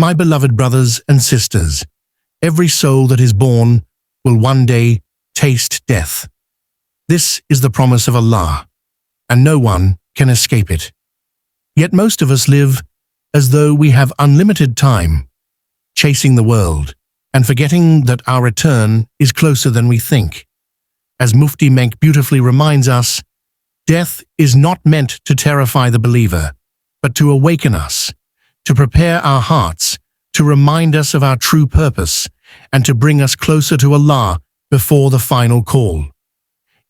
My beloved brothers and sisters, every soul that is born will one day taste death. This is the promise of Allah, and no one can escape it. Yet most of us live as though we have unlimited time, chasing the world and forgetting that our return is closer than we think. As Mufti Menk beautifully reminds us, death is not meant to terrify the believer, but to awaken us, to prepare our hearts, to remind us of our true purpose, and to bring us closer to Allah before the final call.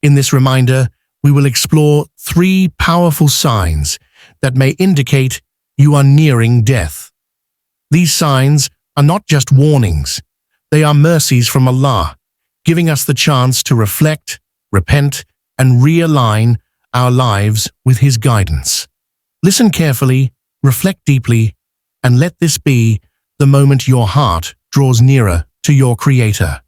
In this reminder, we will explore 3 powerful signs that may indicate you are nearing death. These signs are not just warnings, they are mercies from Allah, giving us the chance to reflect, repent, and realign our lives with His guidance. Listen carefully, reflect deeply, and let this be the moment your heart draws nearer to your Creator.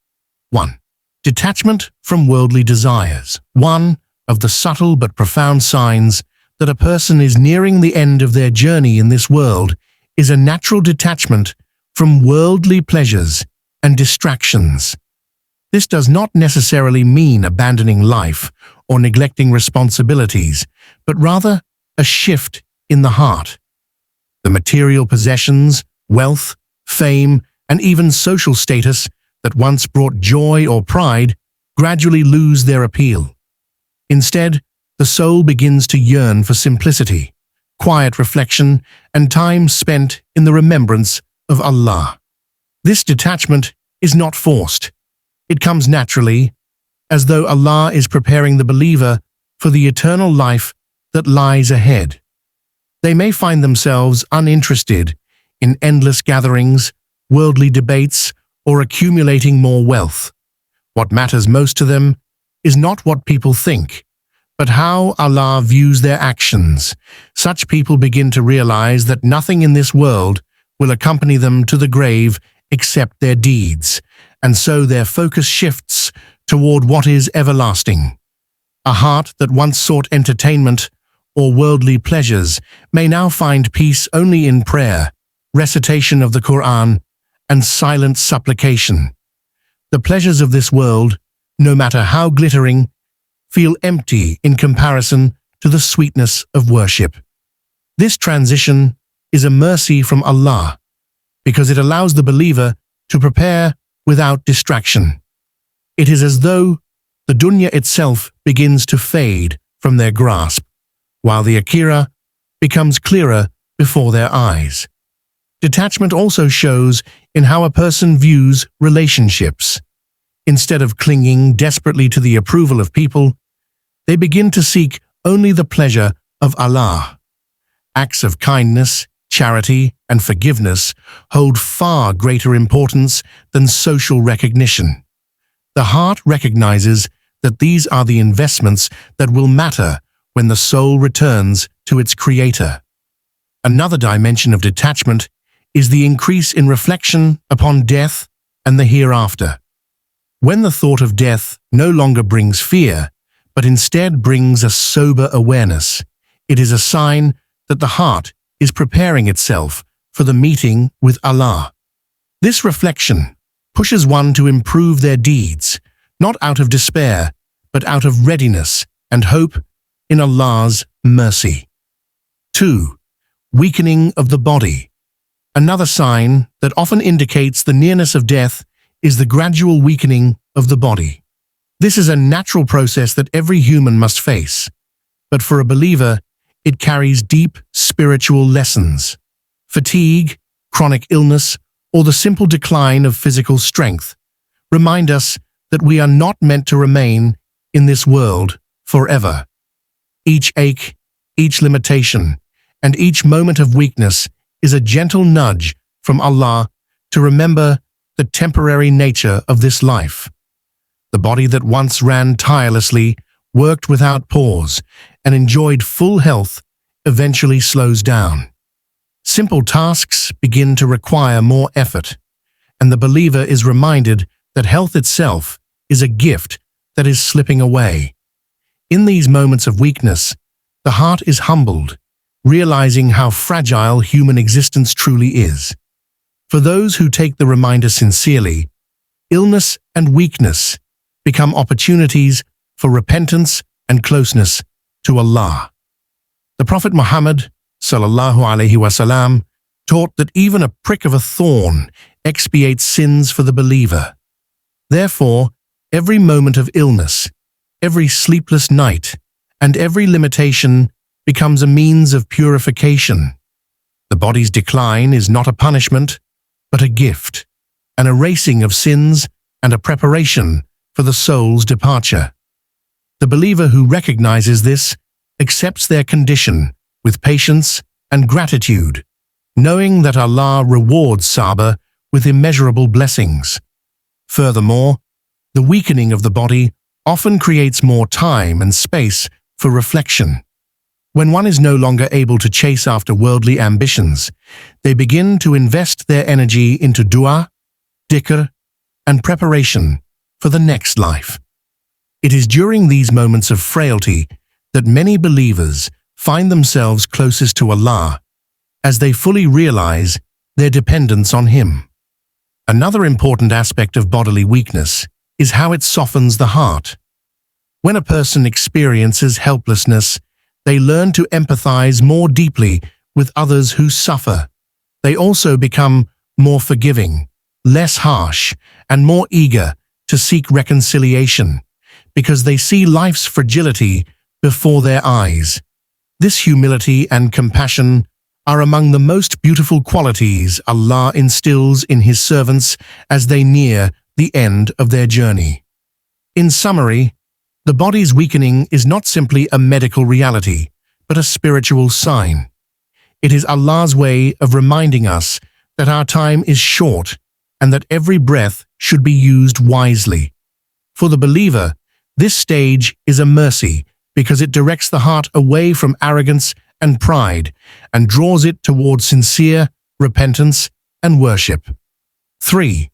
1. Detachment from worldly desires. One of the subtle but profound signs that a person is nearing the end of their journey in this world is a natural detachment from worldly pleasures and distractions. This does not necessarily mean abandoning life or neglecting responsibilities, but rather a shift in the heart. The material possessions, wealth, fame, and even social status that once brought joy or pride gradually lose their appeal. Instead, the soul begins to yearn for simplicity, quiet reflection, and time spent in the remembrance of Allah. This detachment is not forced. It comes naturally, as though Allah is preparing the believer for the eternal life that lies ahead. They may find themselves uninterested in endless gatherings, worldly debates, or accumulating more wealth. What matters most to them is not what people think, but how Allah views their actions. Such people begin to realize that nothing in this world will accompany them to the grave except their deeds, and so their focus shifts toward what is everlasting. A heart that once sought entertainment or worldly pleasures may now find peace only in prayer, recitation of the Quran, and silent supplication. The pleasures of this world, no matter how glittering, feel empty in comparison to the sweetness of worship. This transition is a mercy from Allah, because it allows the believer to prepare without distraction. It is as though the dunya itself begins to fade from their grasp, while the akhirah becomes clearer before their eyes. Detachment also shows in how a person views relationships. Instead of clinging desperately to the approval of people, they begin to seek only the pleasure of Allah. Acts of kindness, charity, and forgiveness hold far greater importance than social recognition. The heart recognizes that these are the investments that will matter when the soul returns to its Creator. Another dimension of detachment is the increase in reflection upon death and the hereafter. When the thought of death no longer brings fear, but instead brings a sober awareness, it is a sign that the heart is preparing itself for the meeting with Allah. This reflection pushes one to improve their deeds, not out of despair, but out of readiness and hope in Allah's mercy. 2. Weakening of the body. Another sign that often indicates the nearness of death is the gradual weakening of the body. This is a natural process that every human must face, but for a believer, it carries deep spiritual lessons. Fatigue, chronic illness, or the simple decline of physical strength remind us that we are not meant to remain in this world forever. Each ache, each limitation, and each moment of weakness is a gentle nudge from Allah to remember the temporary nature of this life. The body that once ran tirelessly, worked without pause, and enjoyed full health eventually slows down. Simple tasks begin to require more effort, and the believer is reminded that health itself is a gift that is slipping away. In these moments of weakness, the heart is humbled, realizing how fragile human existence truly is. For those who take the reminder sincerely, illness and weakness become opportunities for repentance and closeness to Allah. The Prophet Muhammad ﷺ taught that even a prick of a thorn expiates sins for the believer. Therefore, every moment of illness, every sleepless night, and every limitation becomes a means of purification. The body's decline is not a punishment, but a gift, an erasing of sins and a preparation for the soul's departure. The believer who recognizes this accepts their condition with patience and gratitude, knowing that Allah rewards sabr with immeasurable blessings. Furthermore, the weakening of the body often creates more time and space for reflection. When one is no longer able to chase after worldly ambitions, they begin to invest their energy into dua, dhikr, and preparation for the next life. It is during these moments of frailty that many believers find themselves closest to Allah, as they fully realize their dependence on Him. Another important aspect of bodily weakness is how it softens the heart. When a person experiences helplessness, they learn to empathize more deeply with others who suffer. They also become more forgiving, less harsh, and more eager to seek reconciliation, because they see life's fragility before their eyes. This humility and compassion are among the most beautiful qualities Allah instills in His servants as they near the end of their journey. In summary, the body's weakening is not simply a medical reality, but a spiritual sign. It is Allah's way of reminding us that our time is short and that every breath should be used wisely. For the believer, this stage is a mercy because it directs the heart away from arrogance and pride and draws it towards sincere repentance and worship. 3.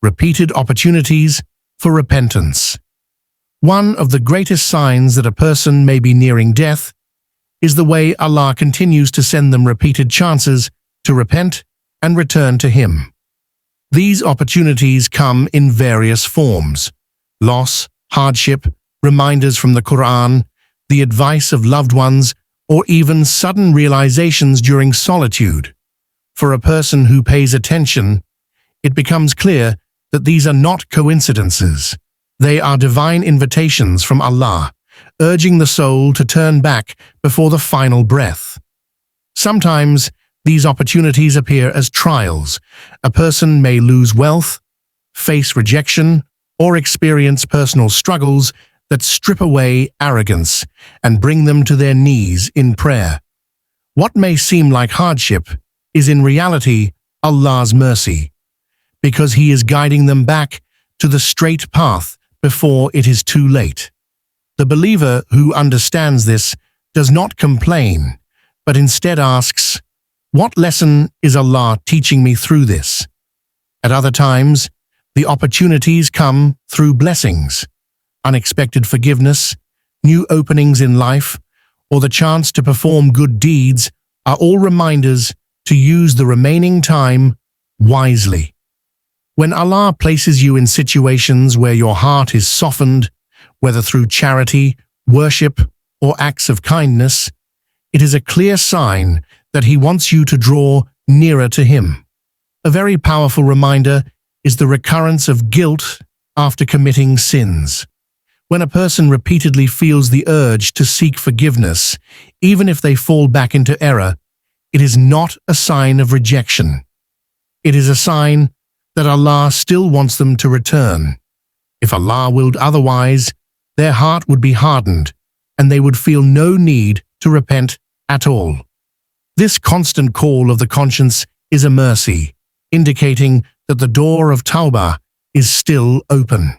Repeated opportunities for repentance. One of the greatest signs that a person may be nearing death is the way Allah continues to send them repeated chances to repent and return to Him. These opportunities come in various forms: loss, hardship, reminders from the Quran, the advice of loved ones, or even sudden realizations during solitude. For a person who pays attention, it becomes clear that these are not coincidences. They are divine invitations from Allah, urging the soul to turn back before the final breath. Sometimes these opportunities appear as trials. A person may lose wealth, face rejection, or experience personal struggles that strip away arrogance and bring them to their knees in prayer. What may seem like hardship is in reality Allah's mercy, because He is guiding them back to the straight path before it is too late. The believer who understands this does not complain, but instead asks, "What lesson is Allah teaching me through this?" At other times, the opportunities come through blessings, unexpected forgiveness, new openings in life, or the chance to perform good deeds are all reminders to use the remaining time wisely. When Allah places you in situations where your heart is softened, whether through charity, worship, or acts of kindness, it is a clear sign that He wants you to draw nearer to Him. A very powerful reminder is the recurrence of guilt after committing sins. When a person repeatedly feels the urge to seek forgiveness, even if they fall back into error, it is not a sign of rejection. It is a sign that Allah still wants them to return. If Allah willed otherwise, their heart would be hardened, and they would feel no need to repent at all. This constant call of the conscience is a mercy, indicating that the door of Tawbah is still open.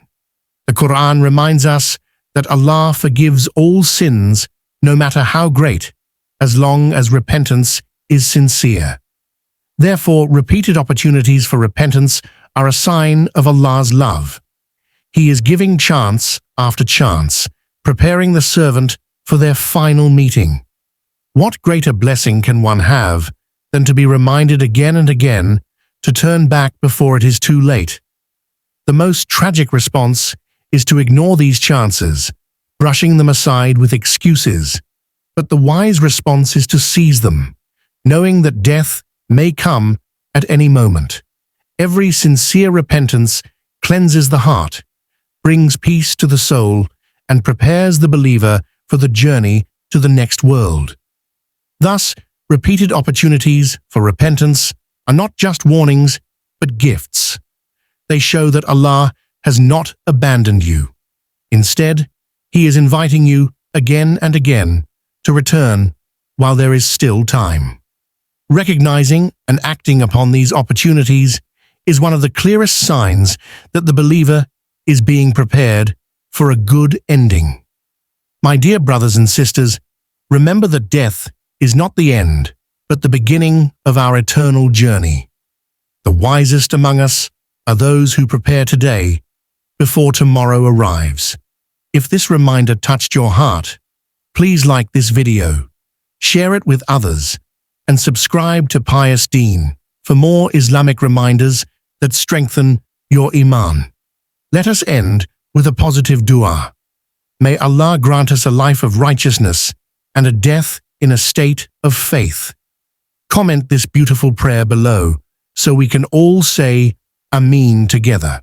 The Quran reminds us that Allah forgives all sins, no matter how great, as long as repentance is sincere. Therefore, repeated opportunities for repentance are a sign of Allah's love. He is giving chance after chance, preparing the servant for their final meeting. What greater blessing can one have than to be reminded again and again to turn back before it is too late. The most tragic response is to ignore these chances, brushing them aside with excuses. But the wise response is to seize them, knowing that death may come at any moment. Every sincere repentance cleanses the heart, brings peace to the soul, and prepares the believer for the journey to the next world. Thus, repeated opportunities for repentance are not just warnings, but gifts. They show that Allah has not abandoned you. Instead, He is inviting you again and again to return while there is still time. Recognizing and acting upon these opportunities is one of the clearest signs that the believer is being prepared for a good ending. My dear brothers and sisters, remember that death is not the end, but the beginning of our eternal journey. The wisest among us are those who prepare today before tomorrow arrives. If this reminder touched your heart, please like this video, share it with others, and subscribe to Pious Deen for more Islamic reminders that strengthen your iman. Let us end with a positive dua. May Allah grant us a life of righteousness and a death in a state of faith. Comment this beautiful prayer below so we can all say Ameen together.